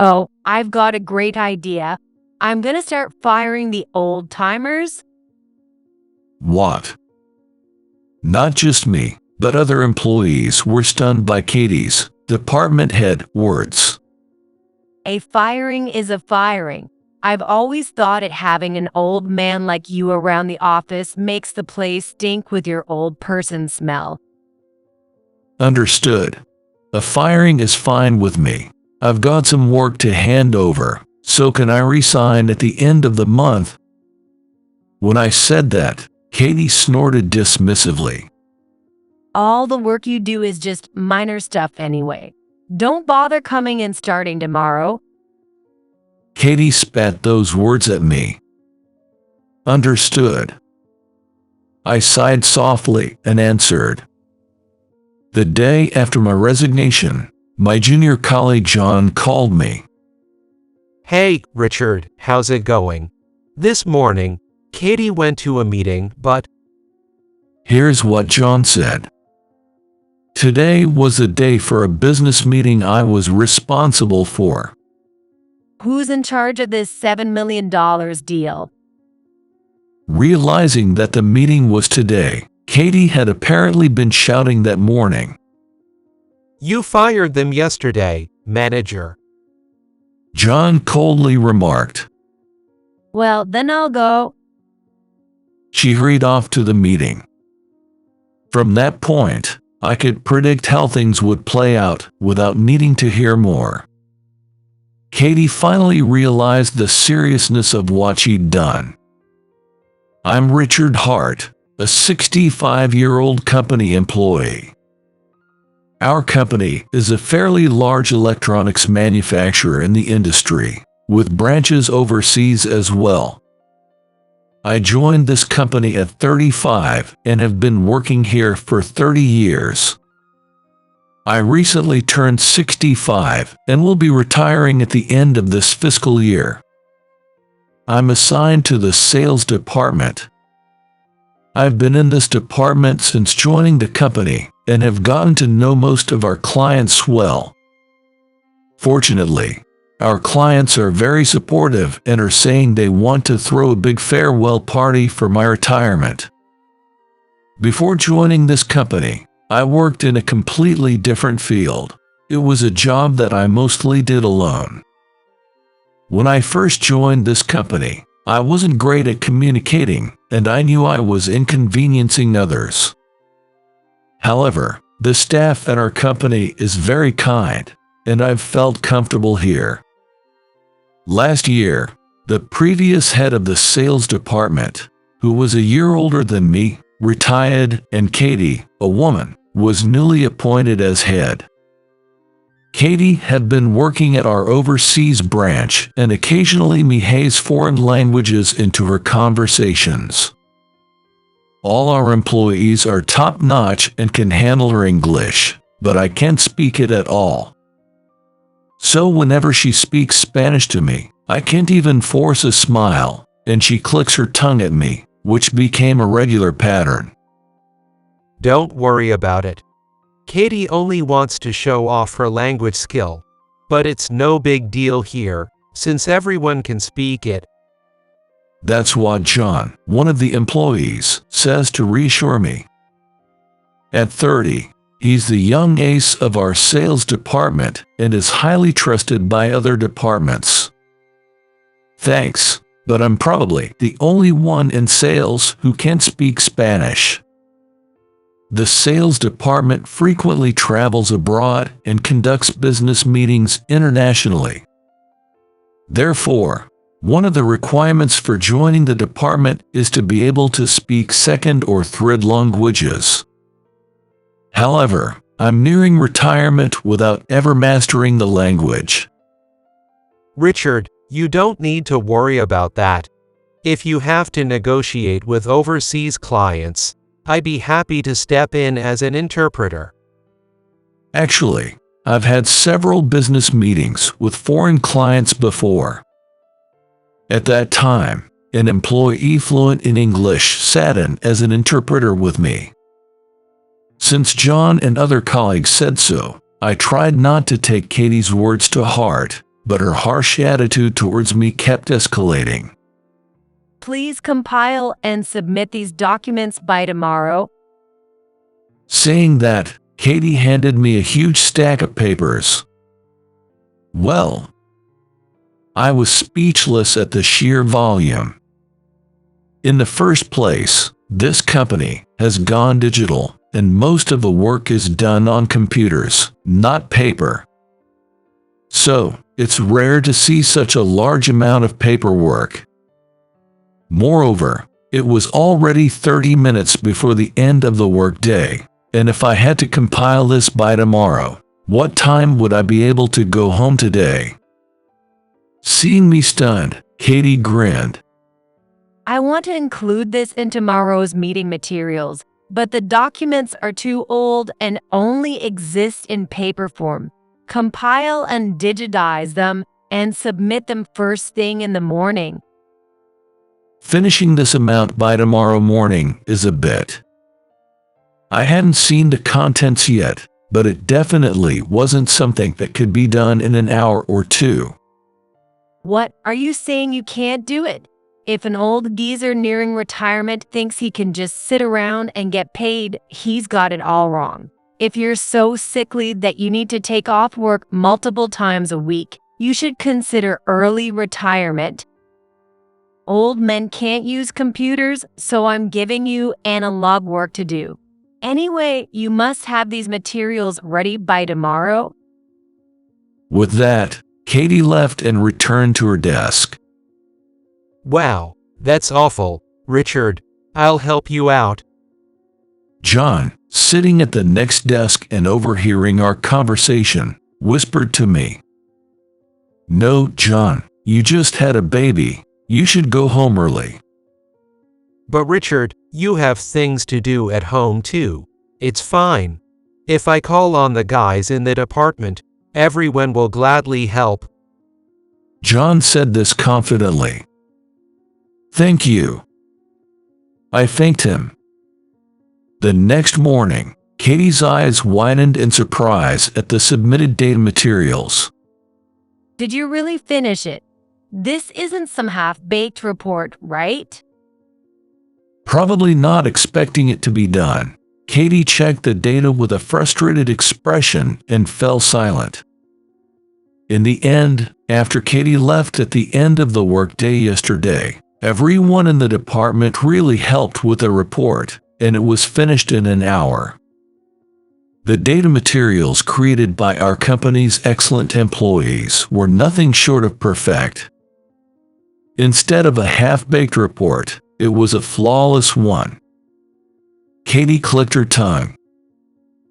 Oh, I've got a great idea. I'm gonna start firing the old timers. What? Not just me, but other employees were stunned by Katie's department head words. A firing is a firing. I've always thought it having an old man like you around the office makes the place stink with your old person smell. Understood. A firing is fine with me. I've got some work to hand over, so can I resign at the end of the month? When I said that, Katie snorted dismissively. All the work you do is just minor stuff anyway. Don't bother coming and starting tomorrow. Katie spat those words at me. Understood. I sighed softly and answered. The day after my resignation, my junior colleague John called me. Hey, Richard, how's it going? This morning, Katie went to a meeting, but... Here's what John said. Today was a day for a business meeting I was responsible for. Who's in charge of this $7 million deal? Realizing that the meeting was today, Katie had apparently been shouting that morning. You fired them yesterday, manager. John coldly remarked. Well, then I'll go. She hurried off to the meeting. From that point, I could predict how things would play out without needing to hear more. Katie finally realized the seriousness of what she'd done. I'm Richard Hart, a 65-year-old company employee. Our company is a fairly large electronics manufacturer in the industry, with branches overseas as well. I joined this company at 35 and have been working here for 30 years. I recently turned 65 and will be retiring at the end of this fiscal year. I'm assigned to the sales department. I've been in this department since joining the company and have gotten to know most of our clients well. Fortunately, our clients are very supportive and are saying they want to throw a big farewell party for my retirement. Before joining this company, I worked in a completely different field. It was a job that I mostly did alone. When I first joined this company, I wasn't great at communicating, and I knew I was inconveniencing others. However, the staff at our company is very kind, and I've felt comfortable here. Last year, the previous head of the sales department, who was a year older than me, retired, and Katie, a woman, was newly appointed as head. Katie had been working at our overseas branch and occasionally mehays foreign languages into her conversations. All our employees are top-notch and can handle her English, but I can't speak it at all. So whenever she speaks Spanish to me, I can't even force a smile, and she clicks her tongue at me, which became a regular pattern. Don't worry about it. Katie only wants to show off her language skill, but it's no big deal here, since everyone can speak it. That's what John, one of the employees, says to reassure me. At 30, he's the young ace of our sales department and is highly trusted by other departments. Thanks, but I'm probably the only one in sales who can't speak Spanish. The sales department frequently travels abroad and conducts business meetings internationally. Therefore, one of the requirements for joining the department is to be able to speak second or third languages. However, I'm nearing retirement without ever mastering the language. Richard, you don't need to worry about that. If you have to negotiate with overseas clients, I'd be happy to step in as an interpreter. Actually, I've had several business meetings with foreign clients before. At that time, an employee fluent in English sat in as an interpreter with me. Since John and other colleagues said so, I tried not to take Katie's words to heart, but her harsh attitude towards me kept escalating. Please compile and submit these documents by tomorrow. Saying that, Katie handed me a huge stack of papers. Well, I was speechless at the sheer volume. In the first place, this company has gone digital, and most of the work is done on computers, not paper. So, it's rare to see such a large amount of paperwork. Moreover, it was already 30 minutes before the end of the workday, and if I had to compile this by tomorrow, what time would I be able to go home today? Seeing me stunned, Katie grinned. I want to include this in tomorrow's meeting materials, but the documents are too old and only exist in paper form. Compile and digitize them and submit them first thing in the morning. Finishing this amount by tomorrow morning is a bit. I hadn't seen the contents yet, but it definitely wasn't something that could be done in an hour or two. What, are you saying you can't do it? If an old geezer nearing retirement thinks he can just sit around and get paid, he's got it all wrong. If you're so sickly that you need to take off work multiple times a week, you should consider early retirement. Old men can't use computers, so I'm giving you analog work to do. Anyway, you must have these materials ready by tomorrow. With that, Katie left and returned to her desk. Wow, that's awful, Richard. I'll help you out. John, sitting at the next desk and overhearing our conversation, whispered to me. No, John, you just had a baby. You should go home early. But Richard, you have things to do at home too. It's fine. If I call on the guys in the department, everyone will gladly help. John said this confidently. Thank you. I thanked him. The next morning, Katie's eyes widened in surprise at the submitted data materials. Did you really finish it? This isn't some half-baked report, right? Probably not expecting it to be done, Katie checked the data with a frustrated expression and fell silent. In the end, after Katie left at the end of the workday yesterday, everyone in the department really helped with the report, and it was finished in an hour. The data materials created by our company's excellent employees were nothing short of perfect. Instead of a half-baked report, it was a flawless one. Katie clicked her tongue.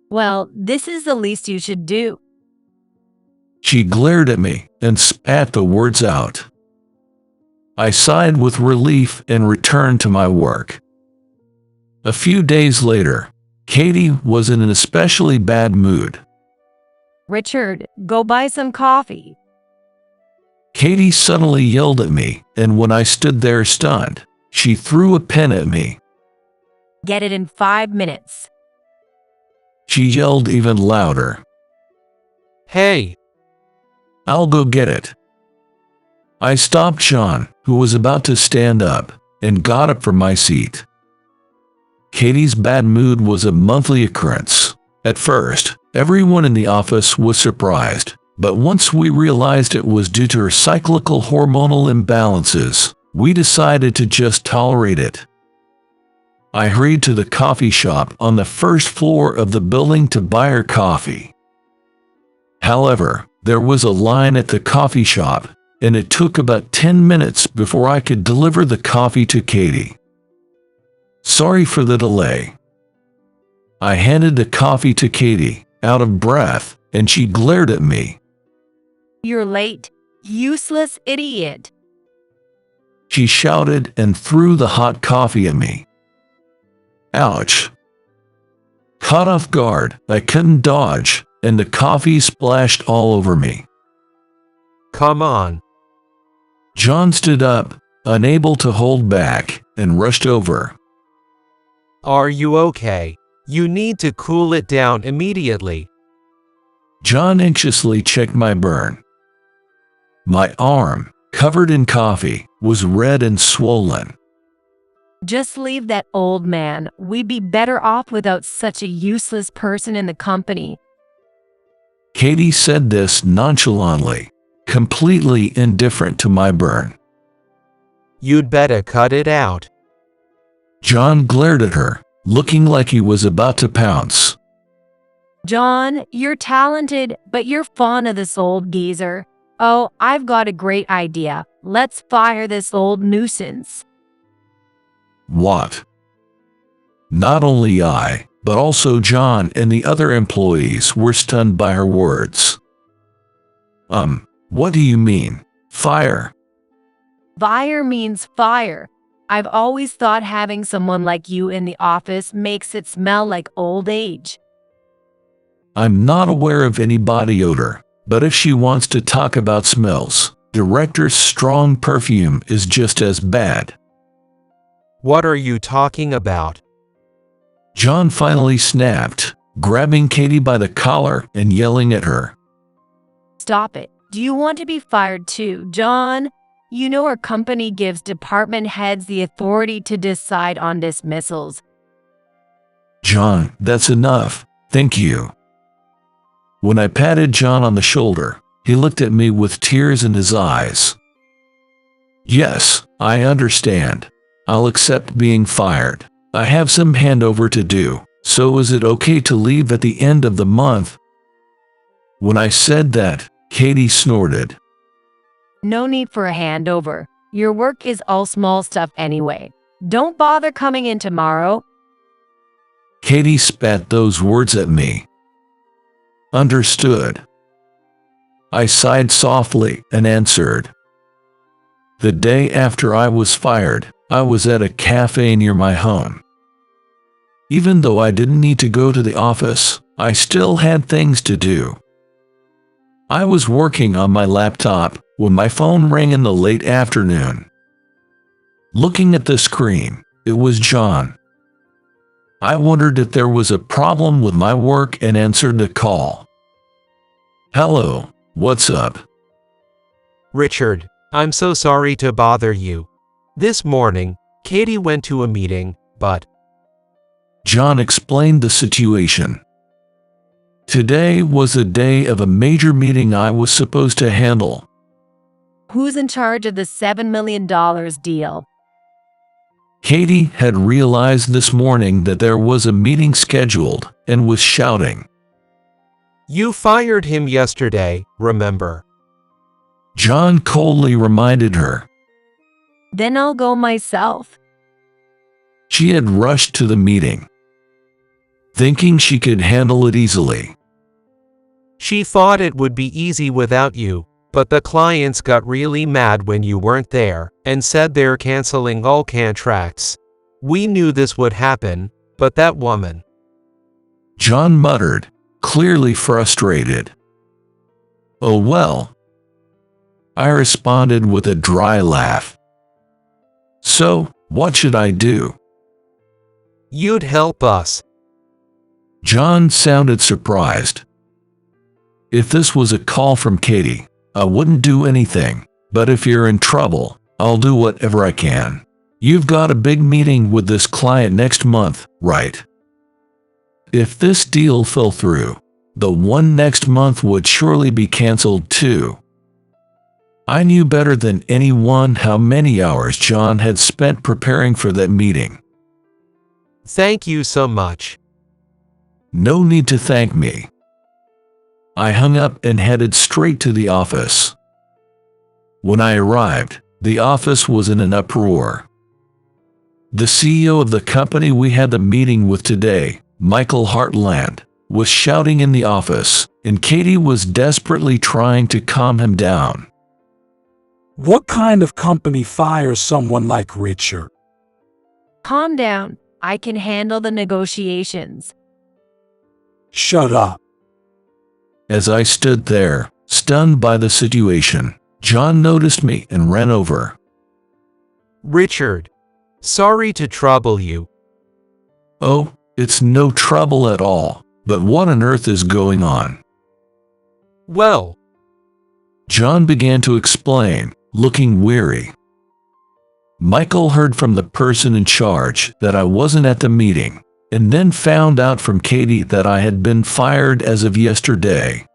Well, this is the least you should do. She glared at me and spat the words out. I sighed with relief and returned to my work. A few days later, Katie was in an especially bad mood. Richard, go buy some coffee. Katie suddenly yelled at me, and when I stood there stunned, she threw a pen at me. Get it in 5 minutes. She yelled even louder. Hey! I'll go get it. I stopped John, who was about to stand up, and got up from my seat. Katie's bad mood was a monthly occurrence. At first, everyone in the office was surprised, but once we realized it was due to her cyclical hormonal imbalances, we decided to just tolerate it. I hurried to the coffee shop on the first floor of the building to buy her coffee. However, there was a line at the coffee shop, and it took about 10 minutes before I could deliver the coffee to Katie. Sorry for the delay. I handed the coffee to Katie, out of breath, and she glared at me. You're late, useless idiot. She shouted and threw the hot coffee at me. Ouch. Caught off guard, I couldn't dodge, and the coffee splashed all over me. Come on. John stood up, unable to hold back, and rushed over. Are you okay? You need to cool it down immediately. John anxiously checked my burn. My arm, covered in coffee, was red and swollen. Just leave that old man. We'd be better off without such a useless person in the company. Katie said this nonchalantly, completely indifferent to my burn. You'd better cut it out. John glared at her, looking like he was about to pounce. John, you're talented, but you're fond of this old geezer. Oh, I've got a great idea. Let's fire this old nuisance. What? Not only I, but also John and the other employees were stunned by her words. What do you mean, fire? Fire means fire. I've always thought having someone like you in the office makes it smell like old age. I'm not aware of any body odor, but if she wants to talk about smells, Director's strong perfume is just as bad. What are you talking about? John finally snapped, grabbing Katie by the collar and yelling at her. Stop it. Do you want to be fired too, John? You know our company gives department heads the authority to decide on dismissals. John, that's enough. Thank you. When I patted John on the shoulder, he looked at me with tears in his eyes. Yes, I understand. I'll accept being fired. I have some handover to do, so is it okay to leave at the end of the month? When I said that, Katie snorted. No need for a handover. Your work is all small stuff anyway. Don't bother coming in tomorrow. Katie spat those words at me. Understood. I sighed softly and answered. The day after I was fired, I was at a cafe near my home. Even though I didn't need to go to the office, I still had things to do. I was working on my laptop when my phone rang in the late afternoon. Looking at the screen, it was John. I wondered if there was a problem with my work and answered the call. Hello, what's up? Richard, I'm so sorry to bother you. This morning, Katie went to a meeting, but John explained the situation. Today was the day of a major meeting I was supposed to handle. Who's in charge of the $7 million deal? Katie had realized this morning that there was a meeting scheduled and was shouting. You fired him yesterday, remember? John coldly reminded her. Then I'll go myself. She had rushed to the meeting, thinking she could handle it easily. She thought it would be easy without you, but the clients got really mad when you weren't there and said they're canceling all contracts. We knew this would happen, but that woman. John muttered, clearly frustrated. Oh well. I responded with a dry laugh. So, what should I do? You'd help us. John sounded surprised. If this was a call from Katie, I wouldn't do anything, but if you're in trouble, I'll do whatever I can. You've got a big meeting with this client next month, right? If this deal fell through, the one next month would surely be canceled too. I knew better than anyone how many hours John had spent preparing for that meeting. Thank you so much. No need to thank me. I hung up and headed straight to the office. When I arrived, the office was in an uproar. The CEO of the company we had the meeting with today, Michael Heartland, was shouting in the office, and Katie was desperately trying to calm him down. What kind of company fires someone like Richard? Calm down. I can handle the negotiations. Shut up. As I stood there, stunned by the situation, John noticed me and ran over. Richard, sorry to trouble you. Oh, it's no trouble at all, but what on earth is going on? Well, John began to explain, looking weary. Michael heard from the person in charge that I wasn't at the meeting, and then found out from Katie that I had been fired as of yesterday.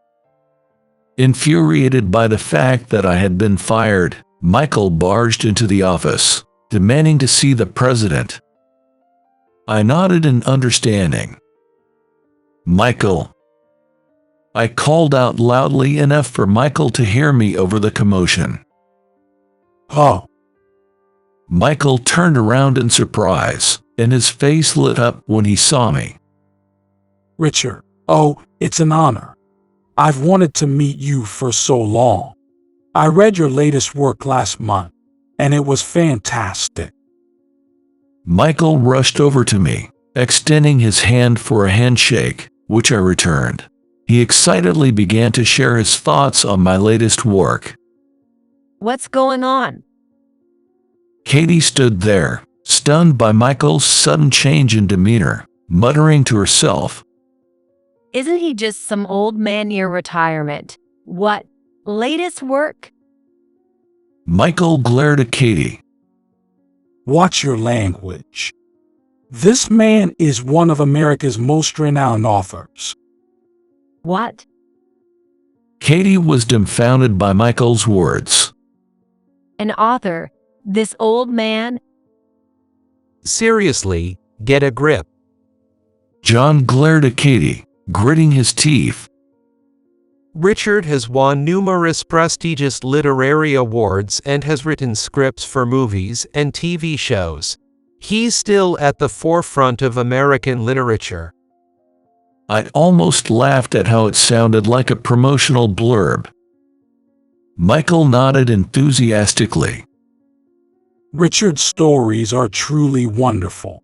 Infuriated by the fact that I had been fired, Michael barged into the office, demanding to see the president. I nodded in understanding. "Michael." I called out loudly enough for Michael to hear me over the commotion. Oh, Michael turned around in surprise, and his face lit up when he saw me. Richard. Oh, it's an honor. I've wanted to meet you for so long. I read your latest work last month, and it was fantastic. Michael rushed over to me, extending his hand for a handshake, which I returned. He excitedly began to share his thoughts on my latest work. What's going on? Katie stood there, stunned by Michael's sudden change in demeanor, muttering to herself. Isn't he just some old man near retirement? What? Latest work? Michael glared at Katie. Watch your language. This man is one of America's most renowned authors. What? Katie was dumbfounded by Michael's words. An author? This old man? Seriously, get a grip. John glared at Katie, gritting his teeth. Richard has won numerous prestigious literary awards and has written scripts for movies and TV shows. He's still at the forefront of American literature. I almost laughed at how it sounded like a promotional blurb. Michael nodded enthusiastically. Richard's stories are truly wonderful.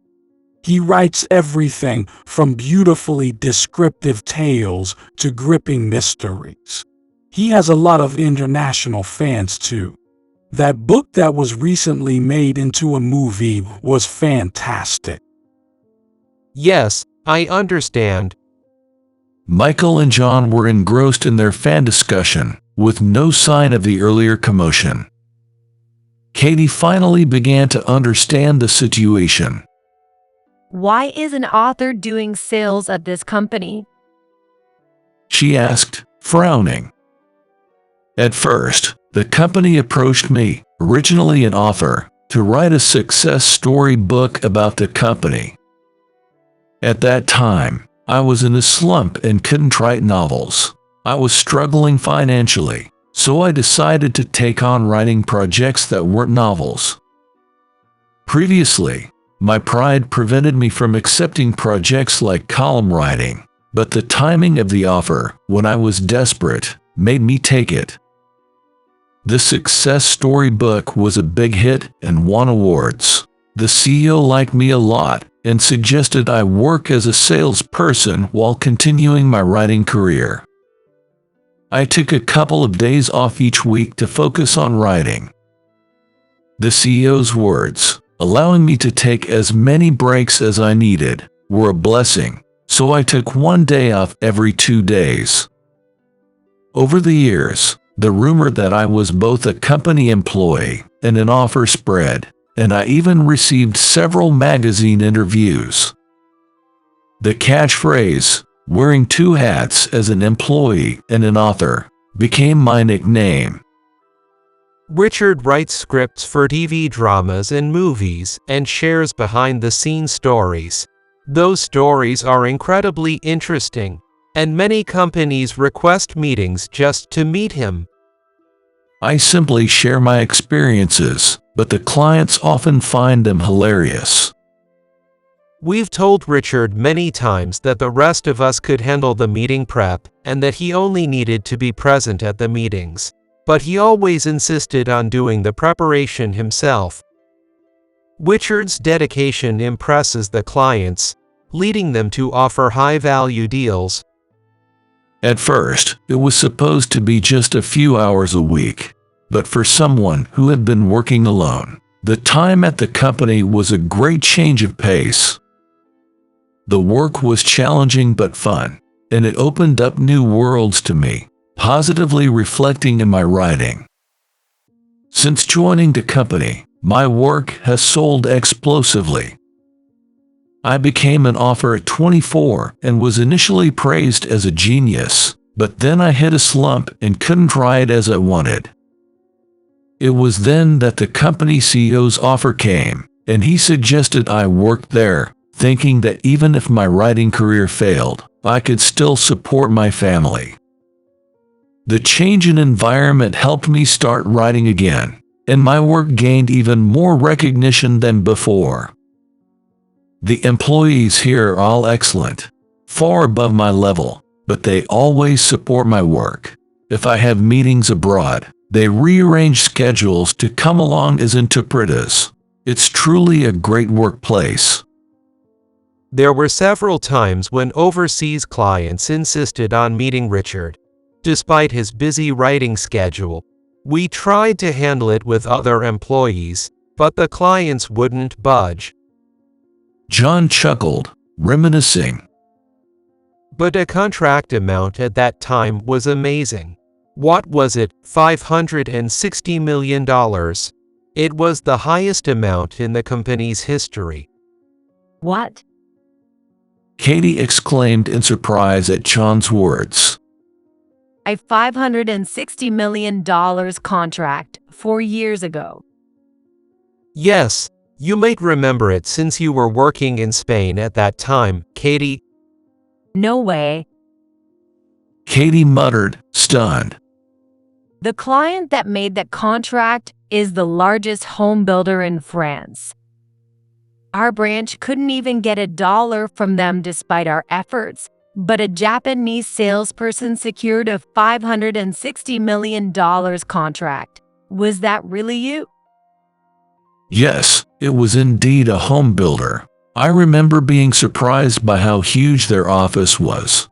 He writes everything from beautifully descriptive tales to gripping mysteries. He has a lot of international fans too. That book that was recently made into a movie was fantastic. Yes, I understand. Michael and John were engrossed in their fan discussion, with no sign of the earlier commotion. Katie finally began to understand the situation. Why is an author doing sales at this company? She asked, frowning. At first, the company approached me, originally an author, to write a success story book about the company. At that time, I was in a slump and couldn't write novels. I was struggling financially, so I decided to take on writing projects that weren't novels. Previously, my pride prevented me from accepting projects like column writing, but the timing of the offer, when I was desperate, made me take it. The success story book was a big hit and won awards. The CEO liked me a lot and suggested I work as a salesperson while continuing my writing career. I took a couple of days off each week to focus on writing. The CEO's words, allowing me to take as many breaks as I needed, were a blessing, so I took one day off every 2 days. Over the years, the rumor that I was both a company employee and an author spread, and I even received several magazine interviews. The catchphrase, wearing two hats as an employee and an author, became my nickname. Richard writes scripts for TV dramas and movies and shares behind-the-scenes stories. Those stories are incredibly interesting, and many companies request meetings just to meet him. I simply share my experiences, but the clients often find them hilarious. We've told Richard many times that the rest of us could handle the meeting prep and that he only needed to be present at the meetings, but he always insisted on doing the preparation himself. Richard's dedication impresses the clients, leading them to offer high-value deals. At first, it was supposed to be just a few hours a week, but for someone who had been working alone, the time at the company was a great change of pace. The work was challenging but fun, and it opened up new worlds to me, positively reflecting in my writing. Since joining the company, my work has sold explosively. I became an author at 24 and was initially praised as a genius, but then I hit a slump and couldn't write as I wanted. It was then that the company CEO's offer came, and he suggested I work there, thinking that even if my writing career failed, I could still support my family. The change in environment helped me start writing again, and my work gained even more recognition than before. The employees here are all excellent, far above my level, but they always support my work. If I have meetings abroad, they rearrange schedules to come along as interpreters. It's truly a great workplace. There were several times when overseas clients insisted on meeting Richard. Despite his busy writing schedule, we tried to handle it with other employees, but the clients wouldn't budge. John chuckled, reminiscing. But the contract amount at that time was amazing. What was it, $560 million? It was the highest amount in the company's history. What? Katie exclaimed in surprise at John's words. A $560 million contract 4 years ago. Yes, you might remember it since you were working in Spain at that time, Katie. No way. Katie muttered, stunned. The client that made that contract is the largest home builder in France. Our branch couldn't even get $1 from them despite our efforts, but a Japanese salesperson secured a $560 million contract. Was that really you? Yes, it was indeed a home builder. I remember being surprised by how huge their office was.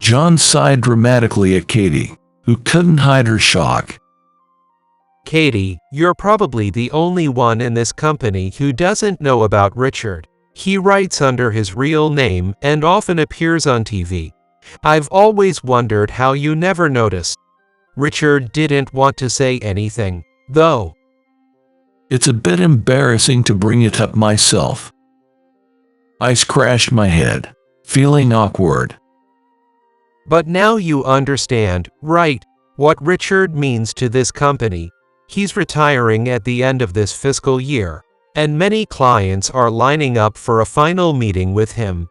John sighed dramatically at Katie, who couldn't hide her shock. Katie, you're probably the only one in this company who doesn't know about Richard. He writes under his real name and often appears on TV. I've always wondered how you never noticed. Richard didn't want to say anything, though. It's a bit embarrassing to bring it up myself. I scratched my head, feeling awkward. But now you understand, right, what Richard means to this company. He's retiring at the end of this fiscal year, and many clients are lining up for a final meeting with him.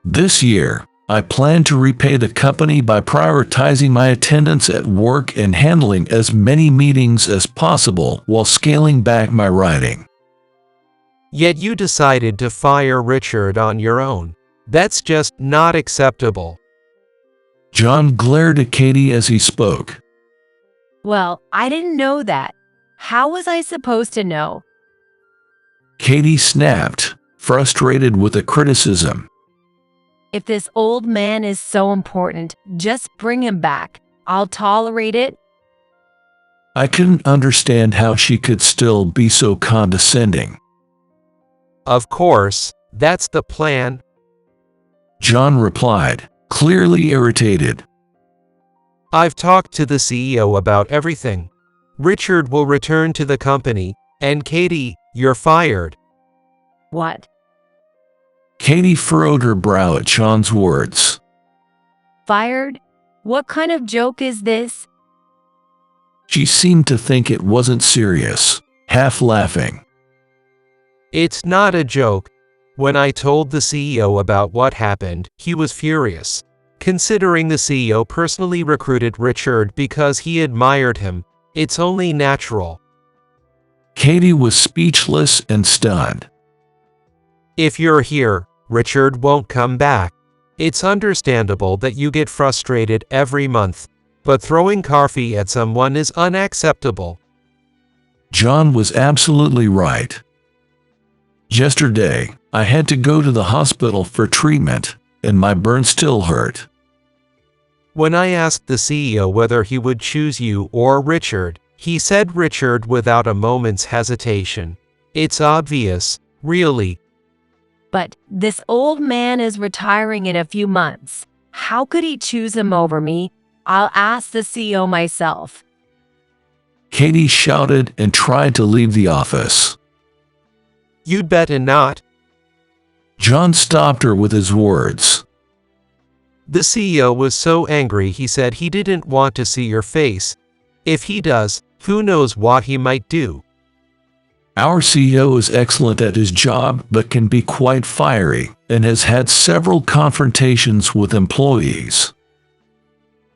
This year, I plan to repay the company by prioritizing my attendance at work and handling as many meetings as possible while scaling back my writing. Yet you decided to fire Richard on your own. That's just not acceptable. John glared at Katie as he spoke. Well, I didn't know that. How was I supposed to know? Katie snapped, frustrated with the criticism. If this old man is so important, just bring him back. I'll tolerate it. I couldn't understand how she could still be so condescending. Of course, that's the plan. John replied, clearly irritated. I've talked to the CEO about everything. Richard will return to the company, and Katie, you're fired. What? Katie furrowed her brow at John's words. Fired? What kind of joke is this? She seemed to think it wasn't serious, half laughing. It's not a joke. When I told the CEO about what happened, he was furious. Considering the CEO personally recruited Richard because he admired him, it's only natural. Katie was speechless and stunned. If you're here, Richard won't come back. It's understandable that you get frustrated every month, but throwing coffee at someone is unacceptable. John was absolutely right. Yesterday, I had to go to the hospital for treatment, and my burn still hurt. When I asked the CEO whether he would choose you or Richard, he said Richard without a moment's hesitation. It's obvious, really. But this old man is retiring in a few months. How could he choose him over me? I'll ask the CEO myself. Katie shouted and tried to leave the office. You'd better not. John stopped her with his words. The CEO was so angry he said he didn't want to see your face. If he does, who knows what he might do. Our CEO is excellent at his job but can be quite fiery and has had several confrontations with employees.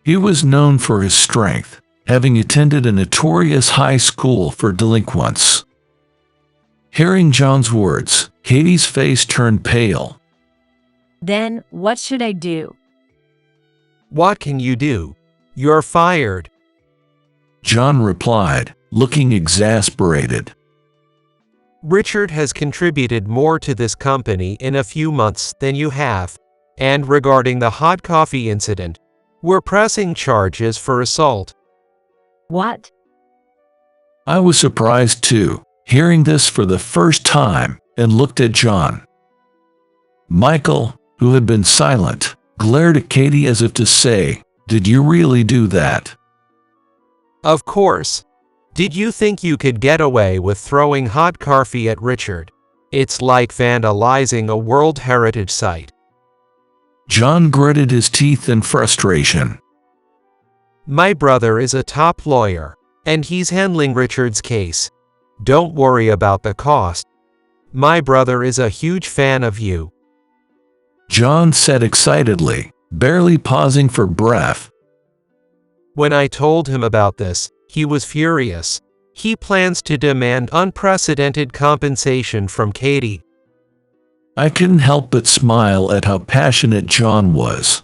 He was known for his strength, having attended a notorious high school for delinquents. Hearing John's words, Katie's face turned pale. Then, what should I do? What can you do? You're fired. John replied, looking exasperated. Richard has contributed more to this company in a few months than you have. And regarding the hot coffee incident, we're pressing charges for assault. What? I was surprised too, hearing this for the first time, and looked at John. Michael, who had been silent, glared at Katie as if to say, "Did you really do that?" Of course. Did you think you could get away with throwing hot coffee at Richard? It's like vandalizing a World Heritage Site. John gritted his teeth in frustration. My brother is a top lawyer, and he's handling Richard's case. Don't worry about the cost. My brother is a huge fan of you. John said excitedly, barely pausing for breath. When I told him about this, he was furious. He plans to demand unprecedented compensation from Katie. I couldn't help but smile at how passionate John was.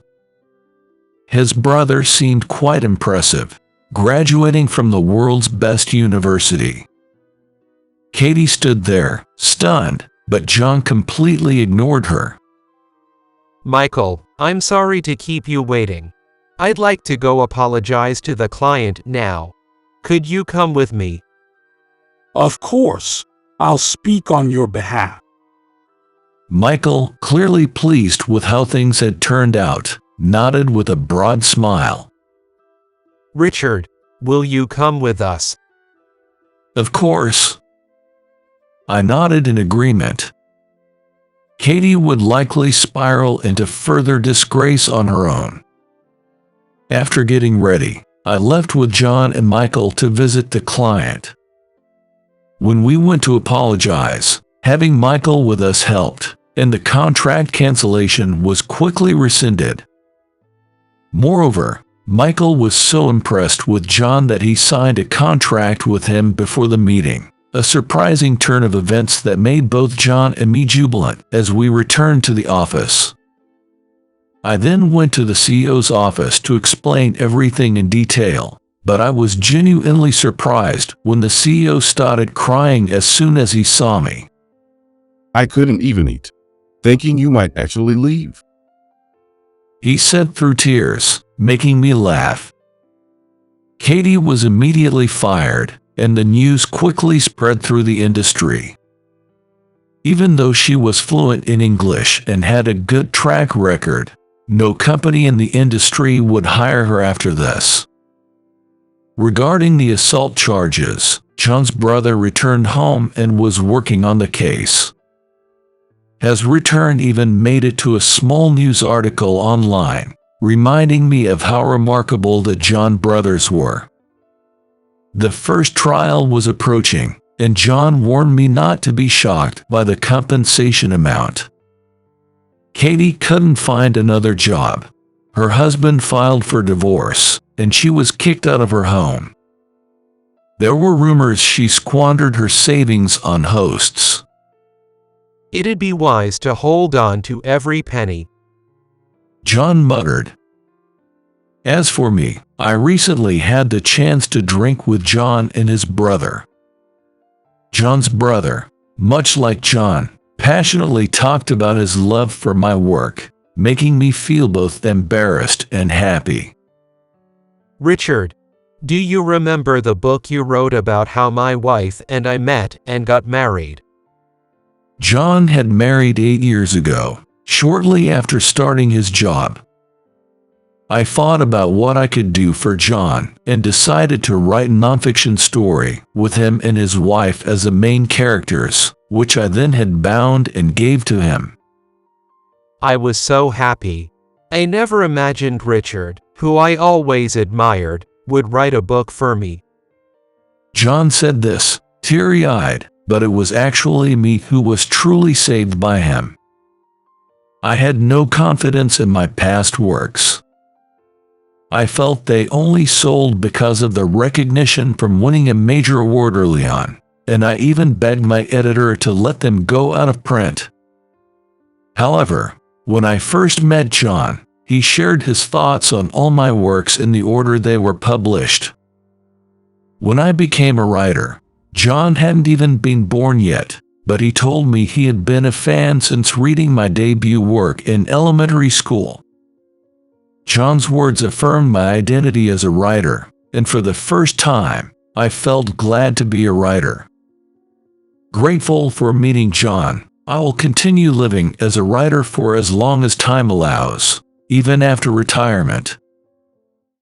His brother seemed quite impressive, graduating from the world's best university. Katie stood there, stunned, but John completely ignored her. Michael, I'm sorry to keep you waiting. I'd like to go apologize to the client now. Could you come with me? Of course, I'll speak on your behalf. Michael, clearly pleased with how things had turned out, nodded with a broad smile. Richard, will you come with us? Of course. I nodded in agreement. Katie would likely spiral into further disgrace on her own. After getting ready, I left with John and Michael to visit the client. When we went to apologize, having Michael with us helped, and the contract cancellation was quickly rescinded. Moreover, Michael was so impressed with John that he signed a contract with him before the meeting, a surprising turn of events that made both John and me jubilant as we returned to the office. I then went to the CEO's office to explain everything in detail, but I was genuinely surprised when the CEO started crying as soon as he saw me. I couldn't even eat, thinking you might actually leave. He said through tears, making me laugh. Katie was immediately fired, and the news quickly spread through the industry. Even though she was fluent in English and had a good track record, no company in the industry would hire her after this. Regarding the assault charges, John's brother returned home and was working on the case. His return even made it to a small news article online, reminding me of how remarkable the John brothers were. The first trial was approaching, and John warned me not to be shocked by the compensation amount. Katie couldn't find another job. Her husband filed for divorce, and she was kicked out of her home. There were rumors she squandered her savings on hosts. It'd be wise to hold on to every penny. John muttered. As for me, I recently had the chance to drink with John and his brother. John's brother, much like John, passionately talked about his love for my work, making me feel both embarrassed and happy. Richard, do you remember the book you wrote about how my wife and I met and got married? John had married 8 years ago, shortly after starting his job. I thought about what I could do for John and decided to write a nonfiction story with him and his wife as the main characters, which I then had bound and gave to him. I was so happy. I never imagined Richard, who I always admired, would write a book for me. John said this, teary-eyed, but it was actually me who was truly saved by him. I had no confidence in my past works. I felt they only sold because of the recognition from winning a major award early on, and I even begged my editor to let them go out of print. However, when I first met John, he shared his thoughts on all my works in the order they were published. When I became a writer, John hadn't even been born yet, but he told me he had been a fan since reading my debut work in elementary school. John's words affirmed my identity as a writer, and for the first time, I felt glad to be a writer. Grateful for meeting John, I will continue living as a writer for as long as time allows, even after retirement.